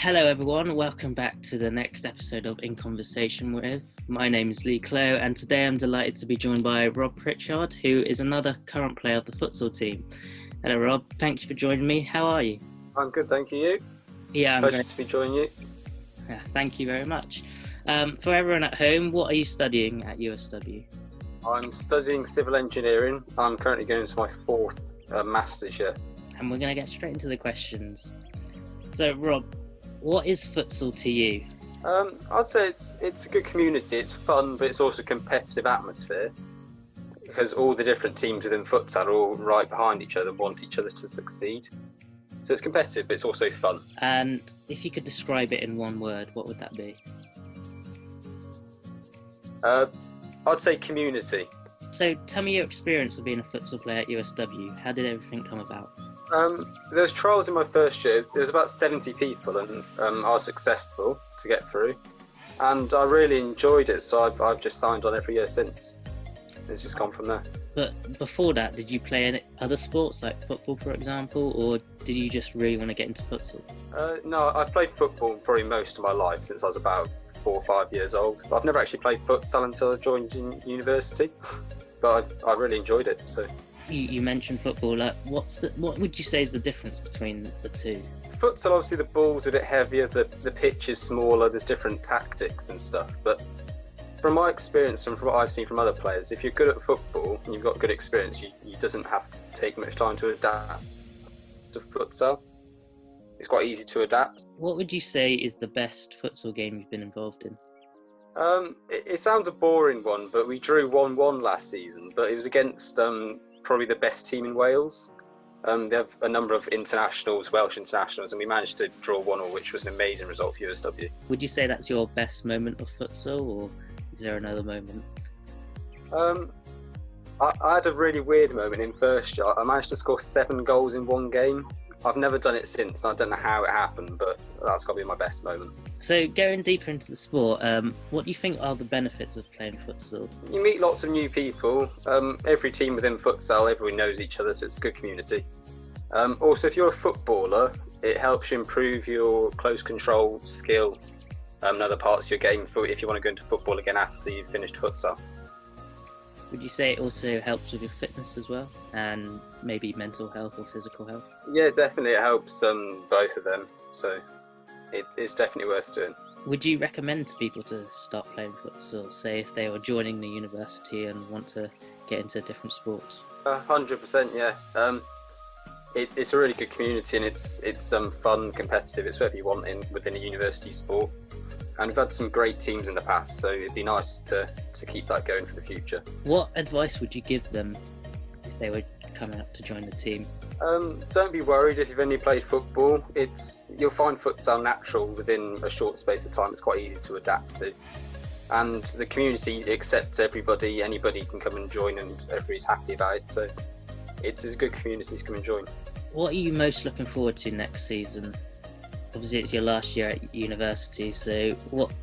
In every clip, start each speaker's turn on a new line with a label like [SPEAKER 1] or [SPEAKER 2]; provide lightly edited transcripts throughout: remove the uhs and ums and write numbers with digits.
[SPEAKER 1] Hello everyone, welcome back to the next episode of In Conversation With. My name is Clow, and today I'm delighted to be joined by Rob Pritchard, who is another current player of the futsal team. Hello Rob, thank you for joining me. How are you?
[SPEAKER 2] I'm good, thank you. You?
[SPEAKER 1] Yeah, I'm
[SPEAKER 2] Pleasure
[SPEAKER 1] great.
[SPEAKER 2] to be joining you.
[SPEAKER 1] Yeah, thank you very much. For everyone at home, what are you studying at USW?
[SPEAKER 2] I'm studying civil engineering. I'm currently going into my fourth master's year.
[SPEAKER 1] And we're going to get straight into the questions. So Rob, what is futsal to you?
[SPEAKER 2] I'd say it's a good community. It's fun, but it's also a competitive atmosphere because all the different teams within futsal are all right behind each other, want each other to succeed. So it's competitive, but it's also fun.
[SPEAKER 1] And if you could describe it in one word, what would that be?
[SPEAKER 2] I'd say community.
[SPEAKER 1] So tell me your experience of being a futsal player at USW. How did everything come about?
[SPEAKER 2] There was trials in my first year. There was about 70 people, and I was successful to get through. And I really enjoyed it, so I've just signed on every year since. It's just gone from there.
[SPEAKER 1] But before that, did you play any other sports, like football, for example, or did you just really want to get into futsal?
[SPEAKER 2] No, I've played football probably most of my life since I was about 4 or 5 years old. But I've never actually played futsal until I joined university. But I really enjoyed it. So
[SPEAKER 1] You mentioned football. What would you say is the difference between the two?
[SPEAKER 2] futsal, obviously, the ball's a bit heavier, the pitch is smaller. There's different tactics and stuff. But from my experience and from what I've seen from other players, if you're good at football and you've got good experience, you doesn't have to take much time to adapt to futsal. It's quite easy to adapt.
[SPEAKER 1] What would you say is the best futsal game you've been involved in?
[SPEAKER 2] It sounds a boring one, but we drew 1-1 last season, but it was against probably the best team in Wales. They have a number of internationals, Welsh internationals, and we managed to draw 1-1, which was an amazing result for USW.
[SPEAKER 1] Would you say that's your best moment of futsal, or is there another moment?
[SPEAKER 2] I had a really weird moment in first year. I managed to score 7 goals in one game. I've never done it since, and I don't know how it happened, but that's got to be my best moment.
[SPEAKER 1] So going deeper into the sport, what do you think are the benefits of playing futsal?
[SPEAKER 2] You meet lots of new people. Every team within futsal, everyone knows each other, so it's a good community. Also, if you're a footballer, it helps you improve your close control skill and other parts of your game if you want to go into football again after you've finished futsal.
[SPEAKER 1] Would you say it also helps with your fitness as well, and maybe mental health or physical health?
[SPEAKER 2] Yeah, definitely, it helps both of them, so it's definitely worth doing.
[SPEAKER 1] Would you recommend to people to start playing futsal, say if they were joining the university and want to get into different sports?
[SPEAKER 2] 100%, yeah. It's a really good community, and it's fun, competitive. It's whatever you want within a university sport. And we've had some great teams in the past, so it'd be nice to keep that going for the future.
[SPEAKER 1] What advice would you give them if they were coming up to join the team?
[SPEAKER 2] Don't be worried if you've only played football. You'll find futsal natural within a short space of time. It's quite easy to adapt to. And the community accepts everybody. Anybody can come and join, and everybody's happy about it. So it's a good community to come and join.
[SPEAKER 1] What are you most looking forward to next season? Obviously, it's your last year at university, so what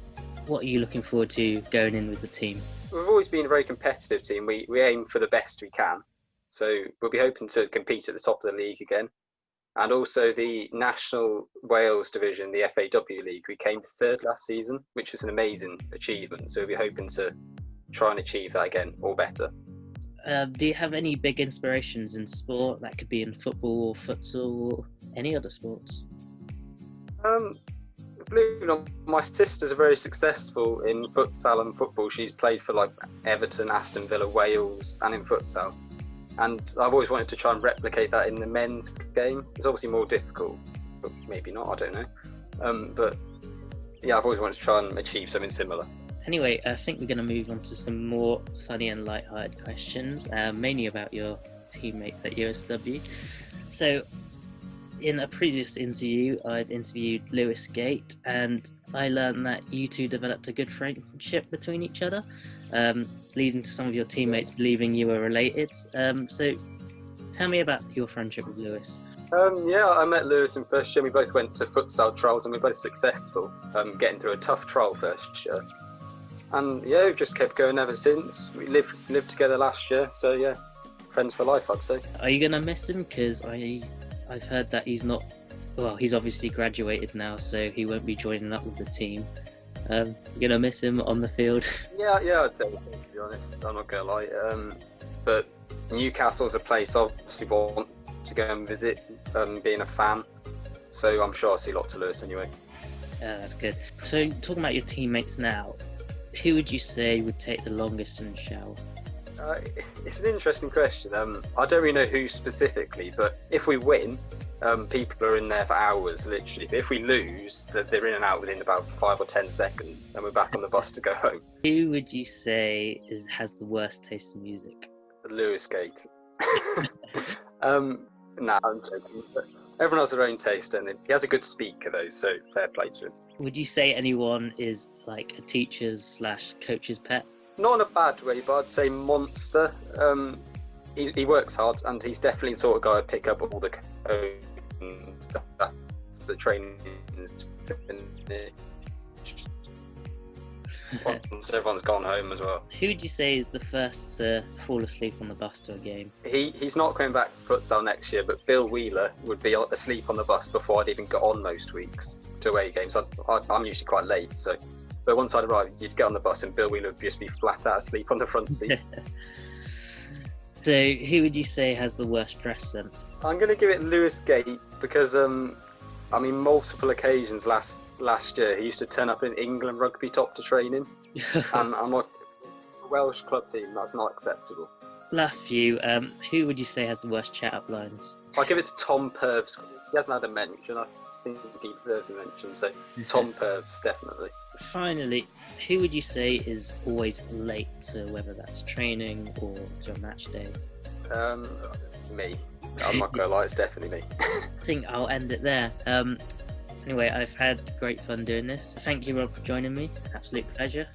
[SPEAKER 1] are you looking forward to going in with the team?
[SPEAKER 2] We've always been a very competitive team. We aim for the best we can. So we'll be hoping to compete at the top of the league again. And also the National Wales Division, the FAW League, we came third last season, which is an amazing achievement. So we'll be hoping to try and achieve that again, or better.
[SPEAKER 1] Do you have any big inspirations in sport? That could be in football or futsal or any other sports.
[SPEAKER 2] Believe it or not, my sisters are very successful in futsal and football. She's played for like Everton, Aston Villa, Wales, and in futsal. And I've always wanted to try and replicate that in the men's game. It's obviously more difficult, but maybe not, I don't know. But yeah, I've always wanted to try and achieve something similar.
[SPEAKER 1] Anyway, I think we're going to move on to some more funny and light-hearted questions, mainly about your teammates at USW. So, in a previous interview, I'd interviewed Lewis Gate, and I learned that you two developed a good friendship between each other, leading to some of your teammates believing you were related. So tell me about your friendship with Lewis.
[SPEAKER 2] Yeah, I met Lewis in first year. We both went to futsal trials, and we were both successful, getting through a tough trial first year. And yeah, we've just kept going ever since. We lived together last year, so yeah, friends for life, I'd say.
[SPEAKER 1] Are you going to miss him? Because I've heard that he's not Well, he's obviously graduated now, so he won't be joining up with the team. You're gonna miss him on the field.
[SPEAKER 2] Yeah, I'd say, to be honest, I'm not gonna lie. But Newcastle's a place I obviously want to go and visit, being a fan. So I'm sure I'll see lots of Lewis anyway.
[SPEAKER 1] Yeah, that's good. So talking about your teammates now, who would you say would take the longest in the shower?
[SPEAKER 2] It's an interesting question. I don't really know who specifically, but if we win, people are in there for hours, literally. But if we lose, they're in and out within about 5 or 10 seconds, and we're back on the bus to go home.
[SPEAKER 1] Who would you say has the worst taste in music?
[SPEAKER 2] Lewis Gate. Nah, I'm joking. But everyone has their own taste, and he has a good speaker though, so fair play to him.
[SPEAKER 1] Would you say anyone is like a teacher's / coach's pet?
[SPEAKER 2] Not in a bad way, but I'd say Monster. He works hard, and he's definitely the sort of guy to pick up all the codes and stuff. The training is finished. Once everyone's gone home as well.
[SPEAKER 1] Who would you say is the first to fall asleep on the bus to a game?
[SPEAKER 2] He's not coming back for futsal next year, but Bill Wheeler would be asleep on the bus before I'd even get on most weeks to away games. I'm usually quite late, so. But once I'd arrive, you'd get on the bus and Bill Wheeler would just be flat out asleep on the front seat.
[SPEAKER 1] So who would you say has the worst dress sense?
[SPEAKER 2] I'm going to give it Lewis Gate because, multiple occasions last year, he used to turn up in England rugby top to training. And I'm a Welsh club team, that's not acceptable.
[SPEAKER 1] Last few, who would you say has the worst chat-up lines?
[SPEAKER 2] I'll give it to Tom Purves. He hasn't had a mention. I think he deserves a mention, so Tom Purves, definitely. Finally,
[SPEAKER 1] who would you say is always late to whether that's training or to a match day?
[SPEAKER 2] Me. I'm not gonna lie, it's definitely me.
[SPEAKER 1] I think I'll end it there. Anyway, I've had great fun doing this. Thank you, Rob, for joining me. Absolute pleasure.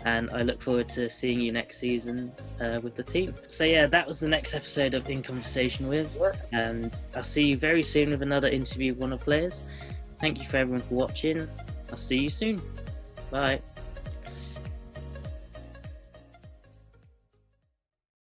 [SPEAKER 1] And I look forward to seeing you next season with the team. So yeah, that was the next episode of In Conversation With.
[SPEAKER 2] Yeah.
[SPEAKER 1] And I'll see you very soon with another interview with one of the players. Thank you for everyone for watching. I'll see you soon. Bye.